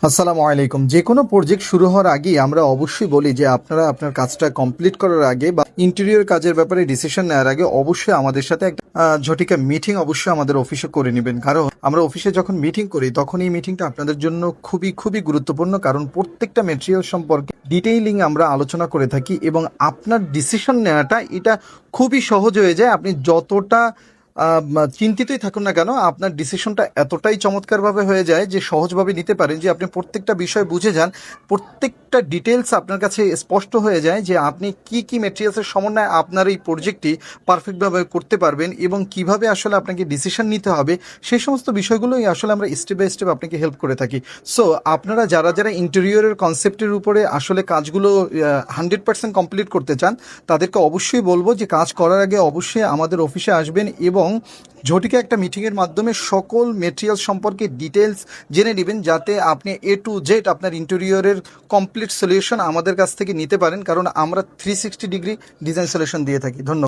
আসসালামু আলাইকুম। যে কোনো প্রজেক্ট শুরু হওয়ার আগেই আমরা অবশ্যই বলি যে আপনারা আপনার কাজটা কমপ্লিট করার আগে বা ইন্টেরিয়র কাজের ব্যাপারে ডিসিশন নেওয়ার আগে অবশ্যই আমাদের সাথে একটা ঝটিকা মিটিং অবশ্যই আমাদের অফিসে করে নেবেন। কারণ আমরা অফিসে যখন মিটিং করি তখন এই মিটিংটা আপনাদের জন্য খুবই খুবই গুরুত্বপূর্ণ, কারণ প্রত্যেকটা মেটেরিয়াল সম্পর্কে ডিটেইলিং আমরা আলোচনা করে থাকি এবং আপনার ডিসিশন নেওয়াটা এটা খুবই সহজ হয়ে যায়। আপনি যতটা চিন্তিতই থাকুন না কেন, আপনার ডিসিশনটা এতটাই চমৎকারভাবে হয়ে যায় যে সহজভাবে নিতে পারেন, যে আপনি প্রত্যেকটা বিষয় বুঝে যান, প্রত্যেকটা ডিটেলস আপনার কাছে স্পষ্ট হয়ে যায় যে আপনি কি কি মেটেরিয়ালসের সমন্বয়ে আপনার এই প্রজেক্টটি পারফেক্টভাবে করতে পারবেন এবং কিভাবে আসলে আপনাকে ডিসিশন নিতে হবে, সেই সমস্ত বিষয়গুলোই আসলে আমরা স্টেপ বাই স্টেপ আপনাকে হেল্প করে থাকি। সো আপনারা যারা যারা ইন্টেরিয়রের কনসেপ্টের উপরে আসলে কাজগুলো 100% কমপ্লিট করতে চান, তাদেরকে অবশ্যই বলবো যে কাজ করার আগে অবশ্যই আমাদের অফিসে আসবেন এবং ঝটিকা একটা মিটিংয়ের মাধ্যমে সকল মেটেরিয়াল সম্পর্কে ডিটেলস জেনে নেবেন, যাতে আপনি এ টু জেড আপনার ইন্টেরিয়রের কমপ্লিট সলিউশন আমাদের কাছ থেকে নিতে পারেন, কারণ আমরা 360 ডিগ্রি ডিজাইন সলিউশন দিয়ে থাকি। ধন্যবাদ।